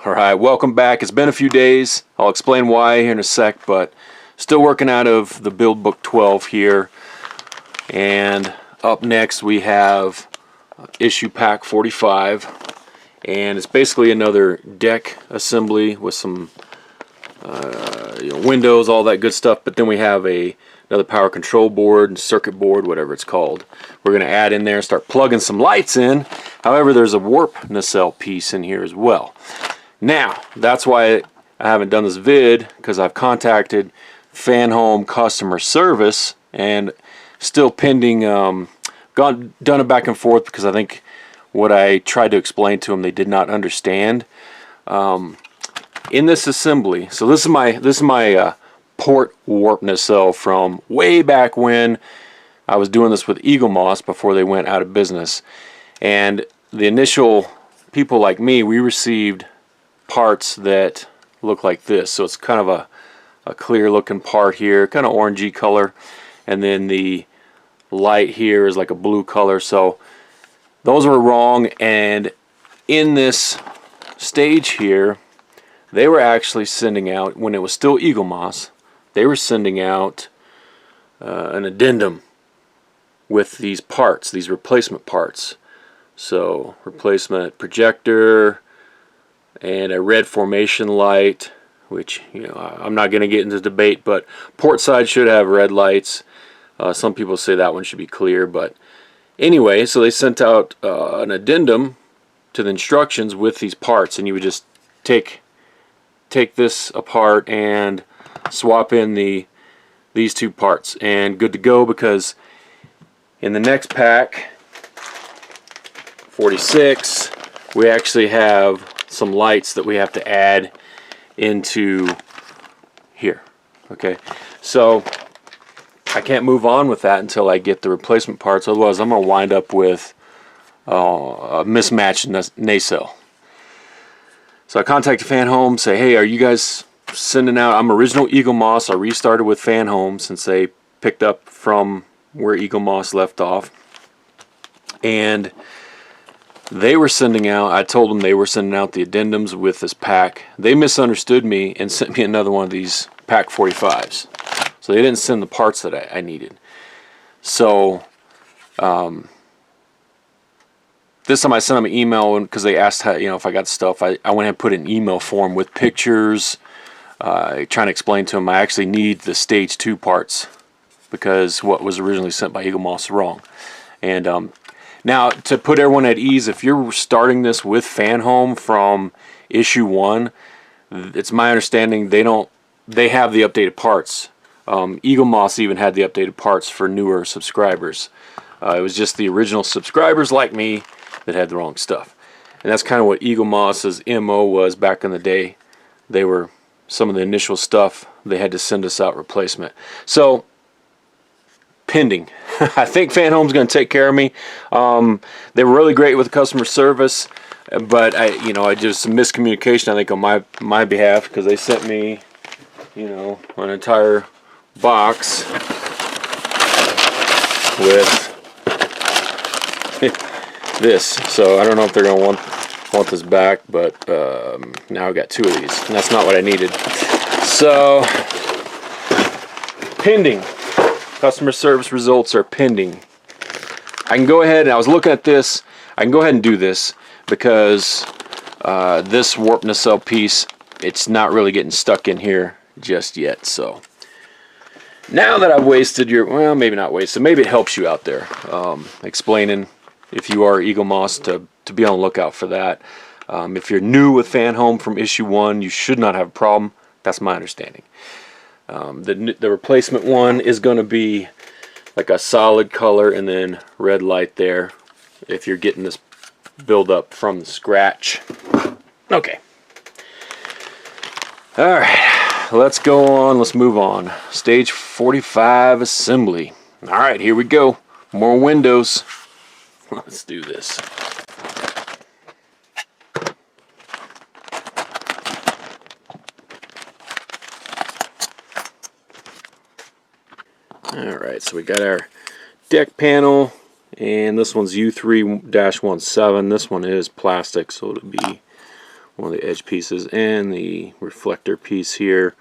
Alright, welcome back. It's been a few days. I'll explain why here in a sec, but still working out of the Build Book 12 here. And up next we have issue pack 45. And it's basically another deck assembly with some windows, all that good stuff. But then we have another power control board, circuit board, whatever it's called. We're going to add in there and start plugging some lights in. However, there's a warp nacelle piece in here as well. Now, that's why I haven't done this vid, because I've contacted Fanhome customer service and still pending, done it back and forth because I think what I tried to explain to them they did not understand. In this assembly, so this is my port warp nacelle from way back when I was doing this with Eaglemoss before they went out of business. And the initial people like me, we received parts that look like this. So it's kind of a clear looking part here, kind of orangey color, and then the light here is like a blue color. So those were wrong, and in this stage here they were actually sending out, when it was still Eaglemoss, they were sending out an addendum with these parts, these replacement parts. So replacement projector and a red formation light, which, you know, I'm not going to get into debate, but port side should have red lights. Some people say that one should be clear, but anyway, so they sent out an addendum to the instructions with these parts, and you would just take this apart and swap in these two parts, and good to go, because in the next pack 46 we actually have some lights that we have to add into here. Okay, so I can't move on with that until I get the replacement parts, otherwise I'm going to wind up with a mismatched nacelle. So I contacted Fanhome, say, hey, are you guys sending out, I'm original Eaglemoss, I restarted with Fanhome since they picked up from where Eaglemoss left off, and they were sending out, I told them they were sending out the addendums with this pack. They misunderstood me and sent me another one of these pack 45s. So they didn't send the parts that I needed. So this time I sent them an email because they asked how, if I got stuff. I went ahead and put an email form with pictures, trying to explain to them I actually need the stage 2 parts because what was originally sent by Eaglemoss is wrong. And now, to put everyone at ease, if you're starting this with Fanhome from issue 1, it's my understanding they have the updated parts. Eaglemoss even had the updated parts for newer subscribers. It was just the original subscribers like me that had the wrong stuff. And that's kind of what Eaglemoss's MO was back in the day. They were some of the initial stuff, they had to send us out replacement. So, pending. I think Fanhome's going to take care of me. They were really great with customer service, but I just some miscommunication I think on my behalf, because they sent me, an entire box with this. So I don't know if they're going to want this back, but now I've got 2 of these, and that's not what I needed. So pending. Customer service results are pending. I can go ahead, and I was looking at this, I can go ahead and do this because this warp nacelle piece, it's not really getting stuck in here just yet. So now that I've wasted well, maybe not wasted, maybe it helps you out there, explaining, if you are Eaglemoss, to be on the lookout for that. If you're new with Fanhome from issue 1, you should not have a problem. That's my understanding. The replacement one is going to be like a solid color and then red light there if you're getting this build up from the scratch. Okay. Alright, let's go on, let's move on. Stage 45 assembly. Alright, here we go. More windows. Let's do this. Alright, so we got our deck panel, and this one's U3-17. This one is plastic, so it'll be one of the edge pieces and the reflector piece here.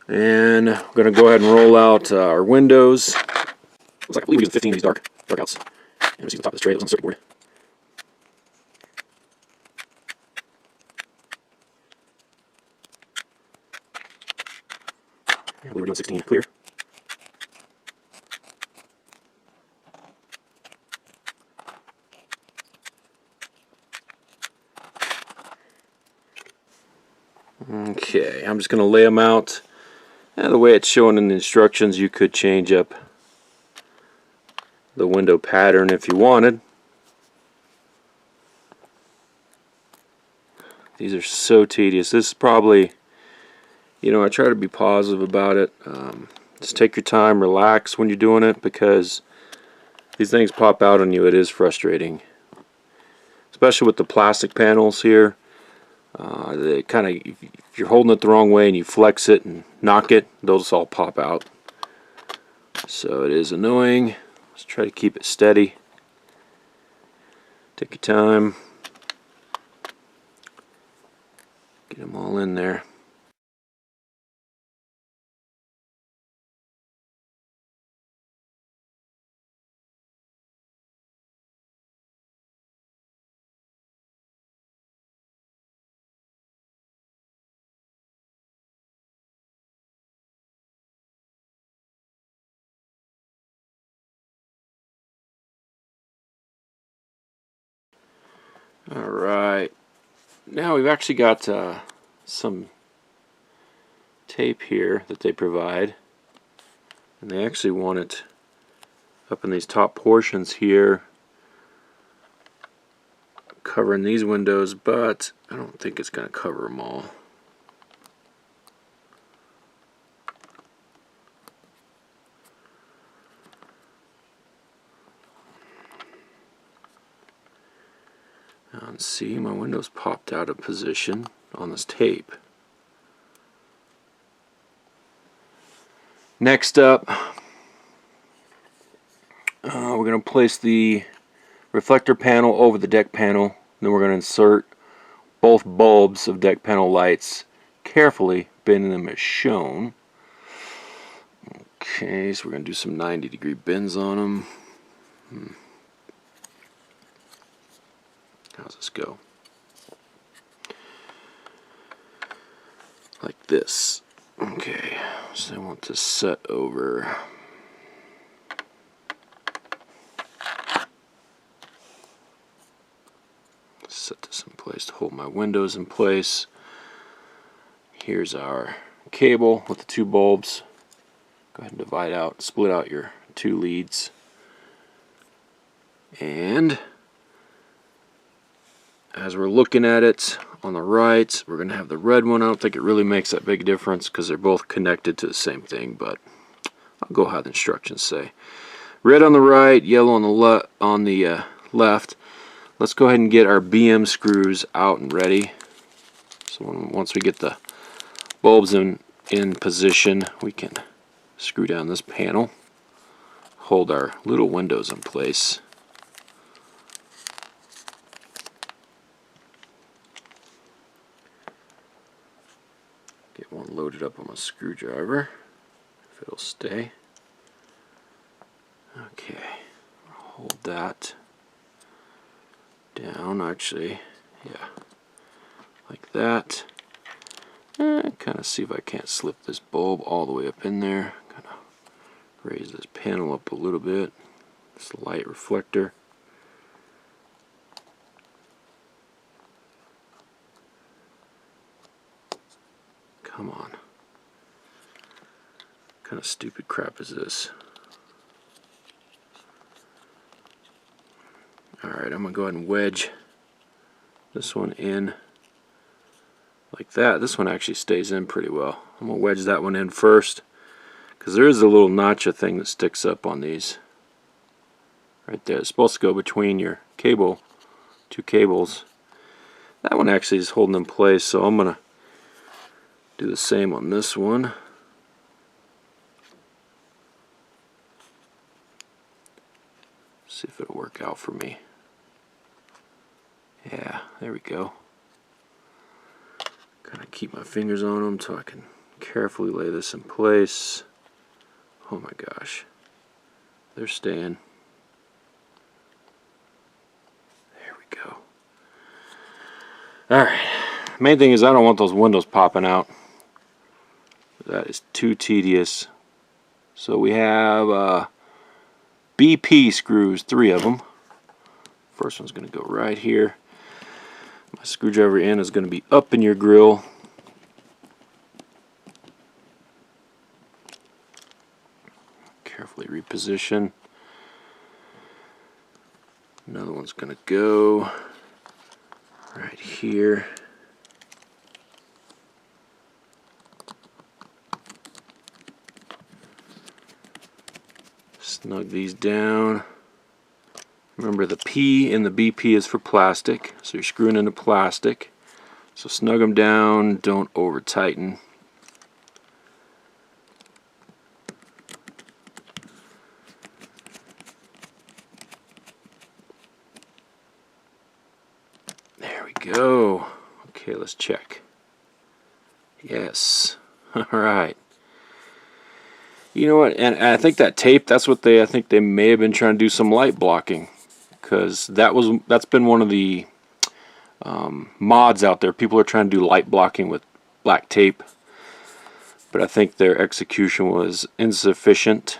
And I'm going to go ahead and roll out our windows. Looks like I believe we're using 15 of these dark outs. And we see the top of this tray that was on the circuit board. I believe we're doing 16 clear. Okay, I'm just going to lay them out. And the way it's shown in the instructions, you could change up the window pattern if you wanted. These are so tedious. This is probably, you know, I try to be positive about it. Just take your time, relax when you're doing it, because these things pop out on you. It is frustrating, especially with the plastic panels here. They kind of, if you're holding it the wrong way and you flex it and knock it, they'll just all pop out. So it is annoying. Let's try to keep it steady. Take your time. Get them all in there. Alright, now we've actually got some tape here that they provide, and they actually want it up in these top portions here covering these windows, but I don't think it's going to cover them all. And see, my windows popped out of position on this tape. Next up, we're going to place the reflector panel over the deck panel. Then we're going to insert both bulbs of deck panel lights, carefully bending them as shown. Okay, so we're going to do some 90-degree bends on them. How's this go? Like this. Okay, so I want to set over. Set this in place to hold my windows in place. Here's our cable with the two bulbs. Go ahead and divide out, split out your two leads. And as we're looking at it on the right, we're going to have the red one. I don't think it really makes that big difference because they're both connected to the same thing, but I'll go how the instructions say. Red on the right, yellow on the left. Let's go ahead and get our BM screws out and ready. So once we get the bulbs in position, we can screw down this panel, hold our little windows in place. Get one loaded up on my screwdriver, if it'll stay. Okay, hold that down, actually, yeah, like that. Kind of see if I can't slip this bulb all the way up in there. Kind of raise this panel up a little bit. This light reflector. Come on. What kind of stupid crap is this? Alright, I'm going to go ahead and wedge this one in like that. This one actually stays in pretty well. I'm going to wedge that one in first because there is a little notcha thing that sticks up on these. Right there. It's supposed to go between your cable, two cables. That one actually is holding in place, so I'm going to do the same on this one. See if it'll work out for me. Yeah, there we go. keep my fingers on them so I can carefully lay this in place. Oh my gosh, they're staying. There we go. Alright, main thing is I don't want those windows popping out. That is too tedious. So we have BP screws, 3 of them. First one's going to go right here. My screwdriver end is going to be up in your grill. Carefully reposition. Another one's going to go right here. Snug these down. Remember, the P in the BP is for plastic, so you're screwing into plastic. So snug them down, don't over tighten. There we go. Okay, let's check. Yes. Alright. You know what, and I think that tape, that's what I think they may have been trying to do some light blocking. Because that's been one of the mods out there. People are trying to do light blocking with black tape, but I think their execution was insufficient.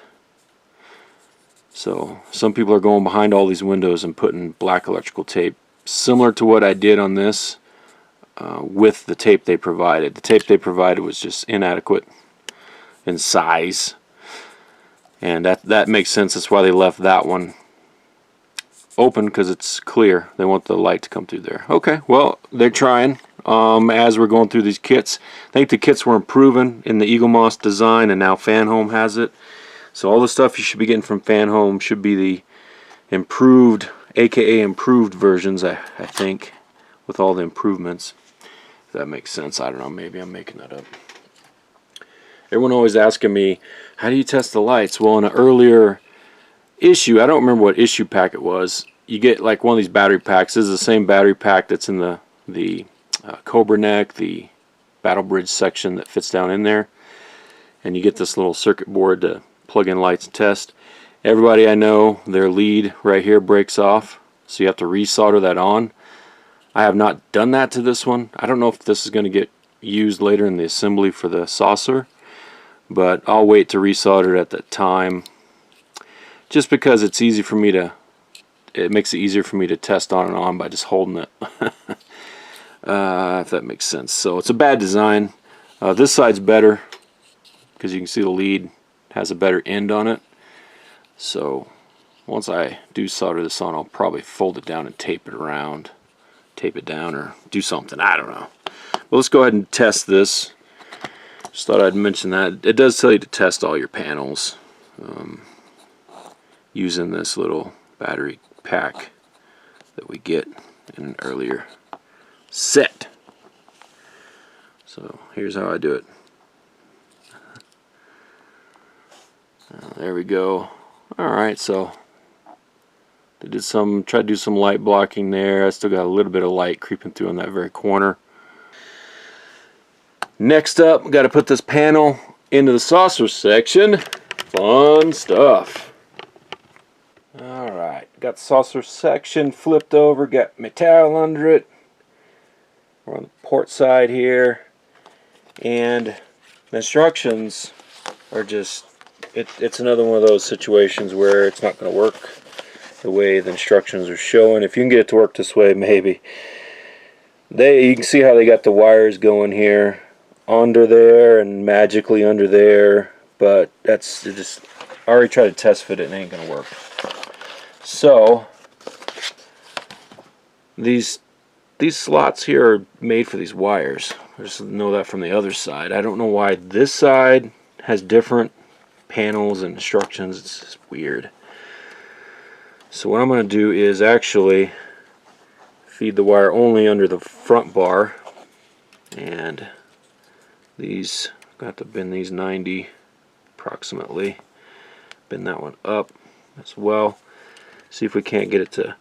So some people are going behind all these windows and putting black electrical tape, similar to what I did on this, with the tape they provided. The tape they provided was just inadequate in size, and that makes sense. That's why they left that one open, because it's clear. They want the light to come through there. Okay, well, they're trying. As we're going through these kits, I think the kits were improving in the Eaglemoss design, and now Fanhome has it. So all the stuff you should be getting from Fanhome should be the improved, aka improved versions, I think, with all the improvements. If that makes sense. I don't know, maybe I'm making that up. Everyone always asking me, how do you test the lights? Well, in an earlier issue, I don't remember what issue pack it was, you get like one of these battery packs. This is the same battery pack that's in the Cobra neck, the Battle Bridge section that fits down in there, and you get this little circuit board to plug in lights and test. Everybody I know, their lead right here breaks off, so you have to resolder that on. I have not done that to this one. I don't know if this is going to get used later in the assembly for the saucer, but I'll wait to resolder it at that time, just because it's easy for me to, it makes it easier for me to test on and on by just holding it. If that makes sense. So it's a bad design. This side's better because you can see the lead has a better end on it. So once I do solder this on, I'll probably fold it down and tape it around, tape it down, or do something. I don't know. Well, let's go ahead and test this. Just thought I'd mention that. It does tell you to test all your panels using this little battery pack that we get in an earlier set. So here's how I do it. There we go. Alright, so they tried to do some light blocking there. I still got a little bit of light creeping through on that very corner. Next up, got to put this panel into the saucer section. Fun stuff. Alright, got the saucer section flipped over, got my towel under it. We're on the port side here, and the instructions are just, it's another one of those situations where it's not going to work the way the instructions are showing. If you can get it to work this way, maybe. You can see how they got the wires going here under there and magically under there, but that's just, I already tried to test fit it and it ain't gonna work. So these slots here are made for these wires. I just know that from the other side. I don't know why this side has different panels and instructions. It's just weird. So what I'm going to do is actually feed the wire only under the front bar, and these, got to bend these 90 approximately, bend that one up as well, see if we can't get it to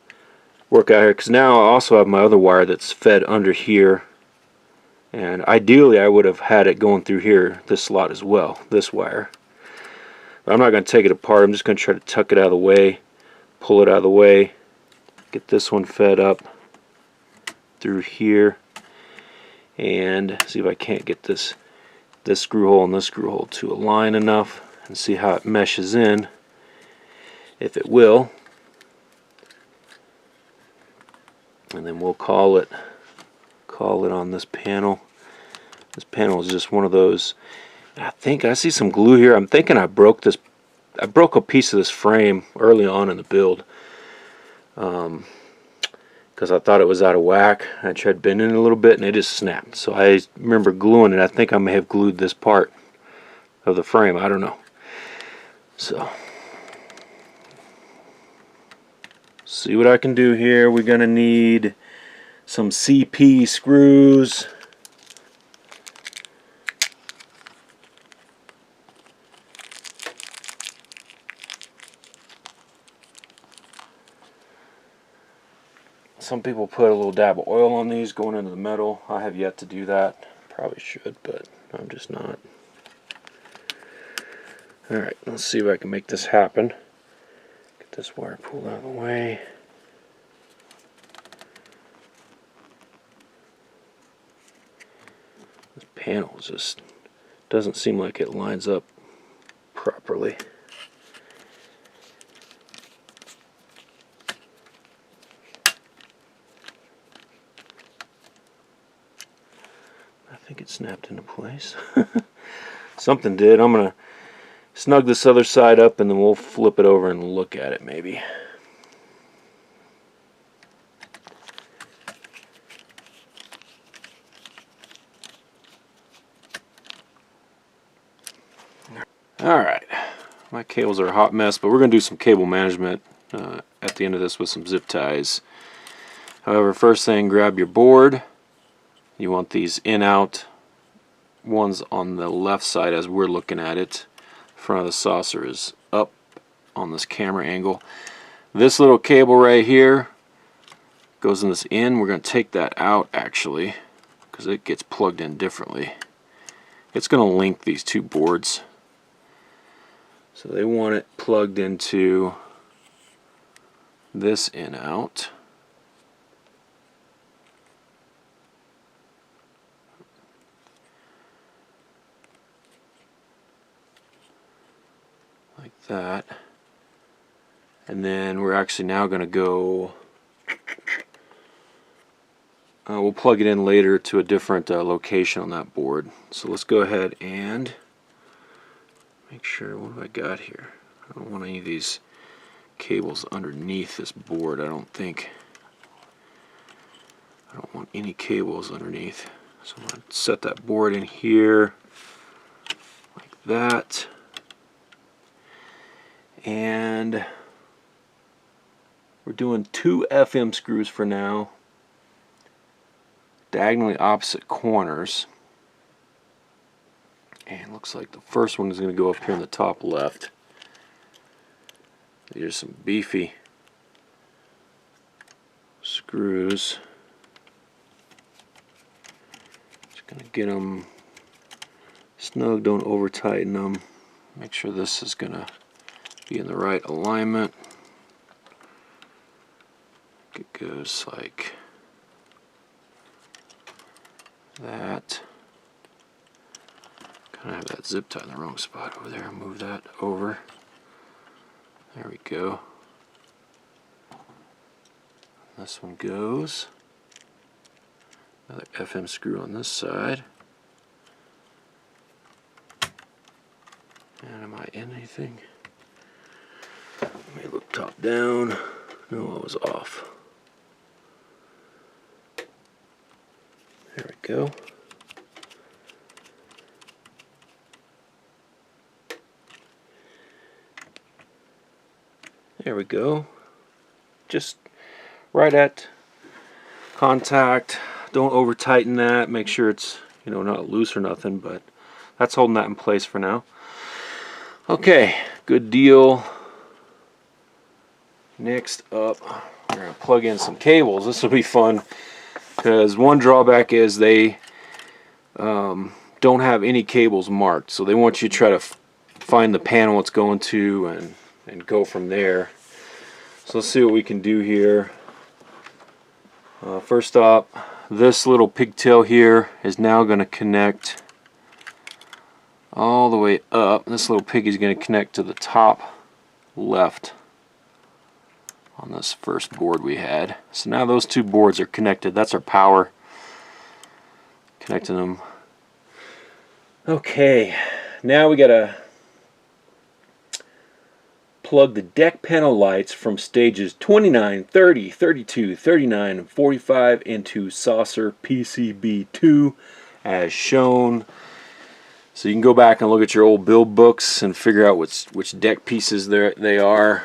work out here, because now I also have my other wire that's fed under here And ideally I would have had it going through here, this slot as well, this wire. But I'm not going to take it apart. I'm just going to try to tuck it out of the way, pull it out of the way, get this one fed up through here, and see if I can't get this screw hole and this screw hole to align enough, and see how it meshes in, if it will. And then we'll call it on this panel. This panel is just one of those. I think I see some glue here. I'm thinking I broke a piece of this frame early on in the build, because I thought it was out of whack. I tried bending it a little bit and it just snapped. So I remember gluing it. I think I may have glued this part of the frame. I don't know. So see what I can do here. We're gonna need some CP screws. Some people put a little dab of oil on these going into the metal. I have yet to do that. Probably should, but I'm just not. Alright, let's see if I can make this happen. Get this wire pulled out of the way. This panel just doesn't seem like it lines up properly. I think it snapped into place. Something did. I'm going to snug this other side up and then we'll flip it over and look at it maybe. Alright, my cables are a hot mess, but we're going to do some cable management at the end of this with some zip ties. However, first thing, grab your board. You want these in-out ones on the left side as we're looking at it. The front of the saucer is up on this camera angle. This little cable right here goes in this in. We're going to take that out actually because it gets plugged in differently. It's going to link these two boards. So they want it plugged into this in-out. Like that. And then we're actually now going to go, we'll plug it in later to a different location on that board. So let's go ahead and make sure, what have I got here? I don't want any of these cables underneath this board, I don't think. I don't want any cables underneath. So I'm going to set that board in here like that. And we're doing 2 FM screws for now, diagonally opposite corners. And looks like the first one is going to go up here in the top left. These are some beefy screws. Just going to get them snug, don't over tighten them. Make sure this is going to be in the right alignment. It goes like that. Kind of have that zip tie in the wrong spot over there. Move that over. There we go. This one goes. Another FM screw on this side. And am I in anything? Let me look top down. No, I was off. There we go. There we go. Just right at contact. Don't over tighten that. Make sure it's, you know, not loose or nothing, but that's holding that in place for now. Okay, good deal. Next up, we're going to plug in some cables. This will be fun because one drawback is they don't have any cables marked, so they want you to try to find the panel it's going to and go from there. So let's see what we can do here. First up, this little pigtail here is now going to connect all the way up. This little piggy is going to connect to the top left on this first board we had. So now those two boards are connected. That's our power. Connecting them. Okay, now we got to plug the deck panel lights from stages 29, 30, 32, 39, and 45 into saucer PCB2 as shown. So you can go back and look at your old build books and figure out which deck pieces they are.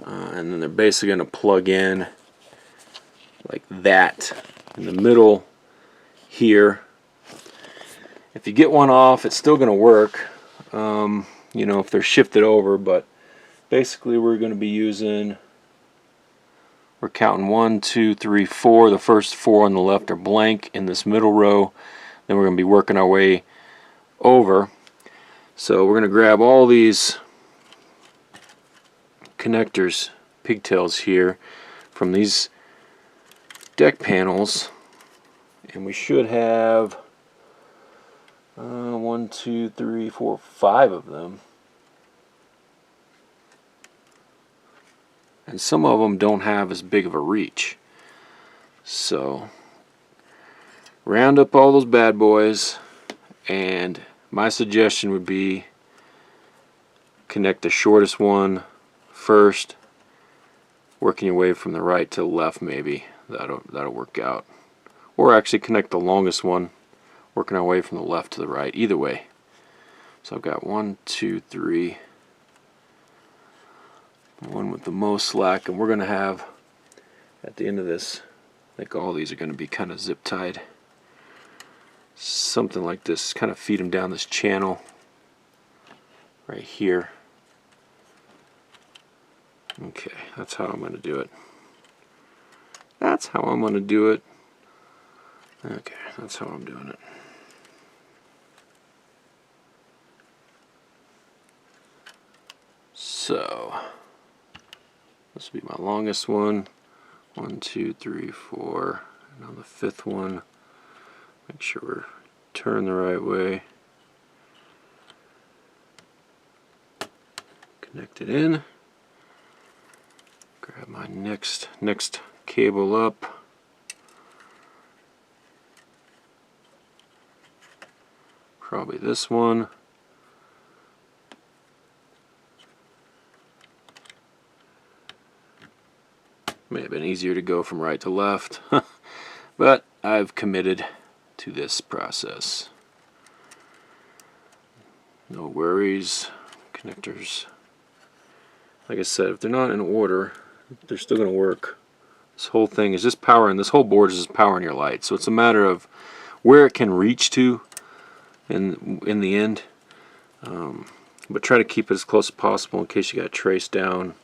And then they're basically going to plug in like that in the middle here. If you get one off, it's still going to work, you know, if they're shifted over, but basically we're going to be using, we're counting 1, 2, 3, 4. The first 4 on the left are blank in this middle row. Then we're going to be working our way over. So we're going to grab all these connectors, pigtails here from these deck panels, and we should have 1, 2, 3, 4, 5 of them. And some of them don't have as big of a reach. So round up all those bad boys, and my suggestion would be connect the shortest one first, working your way from the right to the left. Maybe that'll work out. Or actually connect the longest one, working our way from the left to the right. Either way. So I've got 1, 2, 3. One with the most slack, and we're going to have at the end of this, I think all these are going to be kind of zip tied. Something like this, kind of feed them down this channel right here. Okay, that's how I'm going to do it. That's how I'm going to do it. Okay, that's how I'm doing it. So this will be my longest one. 1, 2, 3, 4. And on the fifth one, make sure we're turned the right way. Connect it in. Grab my next cable up. Probably this one. May have been easier to go from right to left, but I've committed to this process. No worries. Connectors, like I said, if they're not in order, they're still going to work. This whole thing is just powering, this whole board is just powering your light. So it's a matter of where it can reach to in the end. But try to keep it as close as possible in case you got to trace down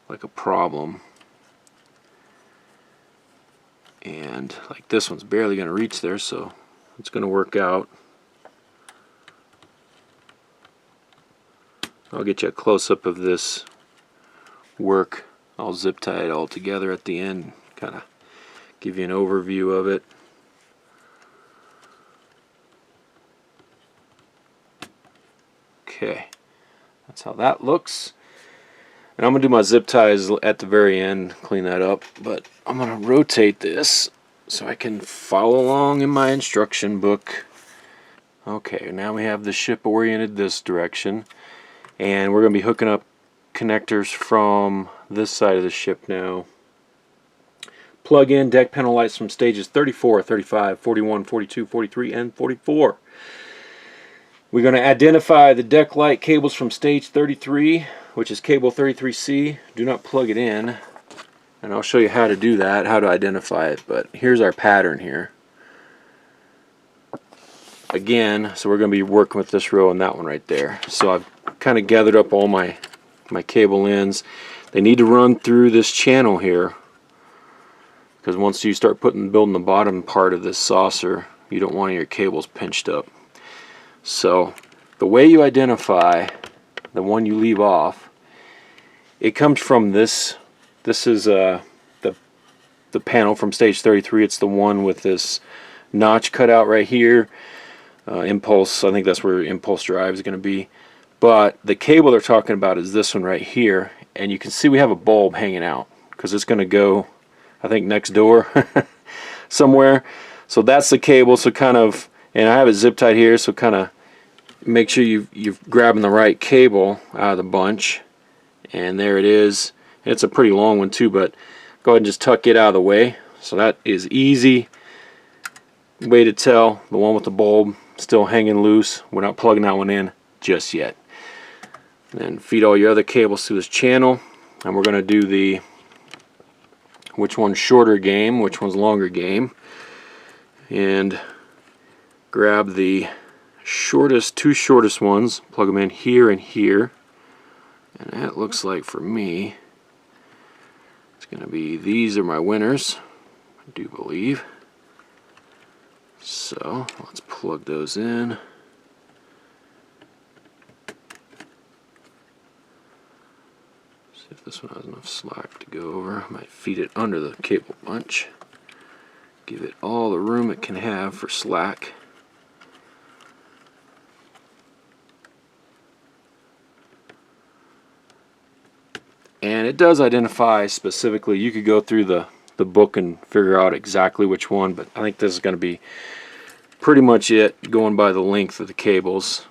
like a problem. And like this one's barely going to reach there, so it's going to work out. I'll get you a close-up of this work. I'll zip tie it all together at the end, kind of give you an overview of it. Okay, that's how that looks. And I'm going to do my zip ties at the very end, clean that up, but I'm going to rotate this so I can follow along in my instruction book. Okay, now we have the ship oriented this direction, and we're going to be hooking up connectors from this side of the ship now. Plug in deck panel lights from stages 34, 35, 41, 42, 43, and 44. We're going to identify the deck light cables from stage 33, which is cable 33C. Do not plug it in, and I'll show you how to do that, how to identify it. But here's our pattern here. Again, so we're going to be working with this row and that one right there. So I've kind of gathered up all my cable ends. They need to run through this channel here, because once you start building the bottom part of this saucer, You don't want your cables pinched up. So the way you identify the one you leave off, it comes from this. This is the panel from stage 33. It's the one with this notch cut out right here. Impulse, I think that's where impulse drive is going to be. But the cable they're talking about is this one right here, and you can see we have a bulb hanging out because it's going to go, I think, next door somewhere. So that's the cable. So kind of, and I have it zip tied here, so kind of make sure you're grabbing the right cable out of the bunch. And there it is. And it's a pretty long one too, but go ahead and just tuck it out of the way. So that is easy way to tell. The one with the bulb still hanging loose. We're not plugging that one in just yet. Then feed all your other cables through this channel, and we're going to do the which one's shorter game, which one's longer game, and grab the two shortest ones, plug them in here and here, and that looks like for me it's going to be, these are my winners, I do believe. So let's plug those in. If this one has enough slack to go over, I might feed it under the cable bunch. Give it all the room it can have for slack. And it does identify specifically. You could go through the book and figure out exactly which one, but I think this is going to be pretty much it, going by the length of the cables.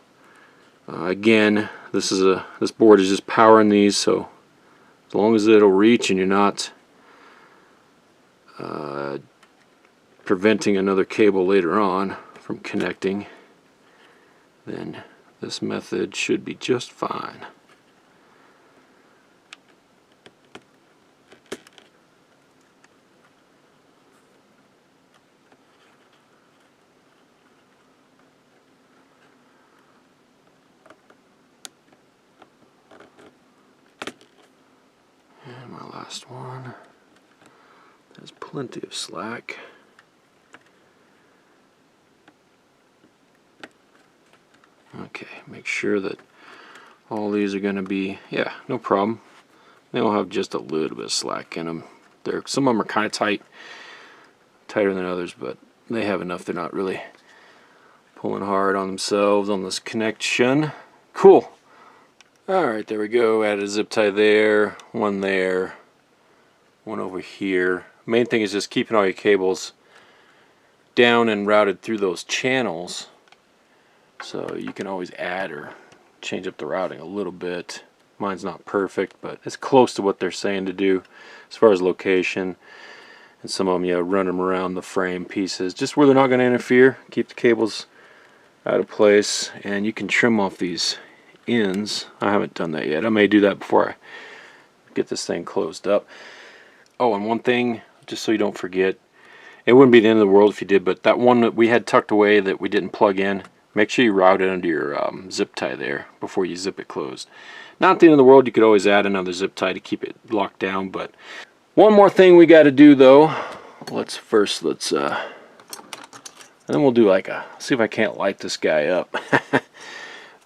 Again, this board is just powering these, so as long as it'll reach and you're not preventing another cable later on from connecting, then this method should be just fine. And my last one has plenty of slack. Okay, make sure that all these are going to be, yeah, no problem. They'll have just a little bit of slack in them. Some of them are kind of tight, tighter than others, but they have enough. They're not really pulling hard on themselves on this connection. Cool. Alright, there we go. Added a zip tie there, one over here. Main thing is just keeping all your cables down and routed through those channels, so you can always add or change up the routing a little bit. Mine's not perfect, but it's close to what they're saying to do as far as location. And some of them, yeah, run them around the frame pieces, just where they're not going to interfere. Keep the cables out of place, and you can trim off these ends. I haven't done that yet. I may do that before I get this thing closed up. Oh, and one thing, just so you don't forget, it wouldn't be the end of the world if you did, but that one that we had tucked away that we didn't plug in, make sure you route it under your zip tie there before you zip it closed. Not the end of the world. You could always add another zip tie to keep it locked down. But one more thing we got to do though. Let's and then we'll do like see if I can't light this guy up.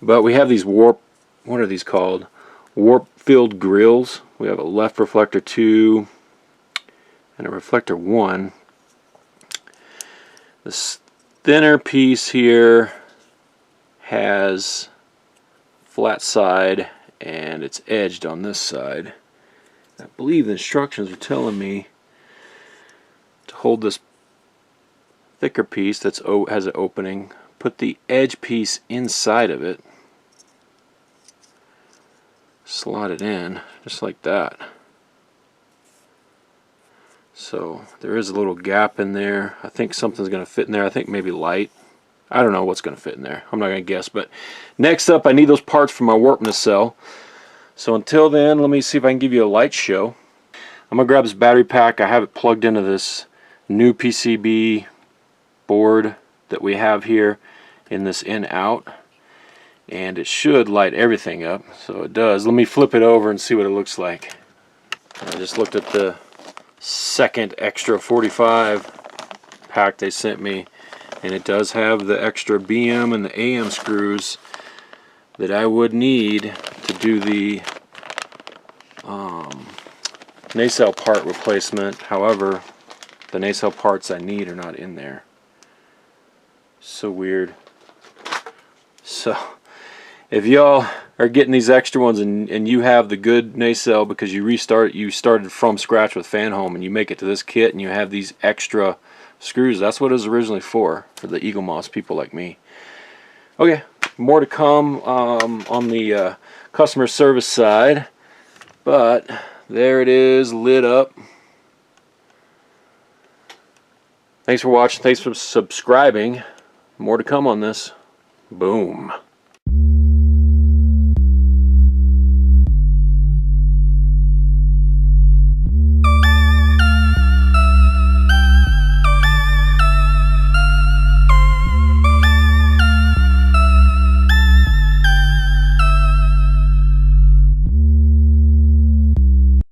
But we have these what are these called? Warp filled grills. We have a left reflector 2 and a reflector 1. This thinner piece here has flat side and it's edged on this side. I believe the instructions are telling me to hold this thicker piece that has an opening, put the edge piece inside of it, slot it in just like that. So there is a little gap in there. I think something's going to fit in there. I think maybe light. I don't know what's going to fit in there. I'm not going to guess. But next up, I need those parts for my warp nacelle. So until then, let me see if I can give you a light show. I'm going to grab this battery pack. I have it plugged into this new PCB board that we have here in this in-out. And it should light everything up. So it does. Let me flip it over and see what it looks like. I just looked at the second extra 45 pack they sent me, And it does have the extra BM and the AM screws that I would need to do the nacelle part replacement. However, the nacelle parts I need are not in there. So weird. So if y'all are getting these extra ones and you have the good nacelle because you started from scratch with Fanhome and you make it to this kit and you have these extra screws, that's what it was originally for the Eaglemoss people like me. Okay, more to come on the customer service side, but there it is, lit up. Thanks for watching, thanks for subscribing. More to come on this. Boom.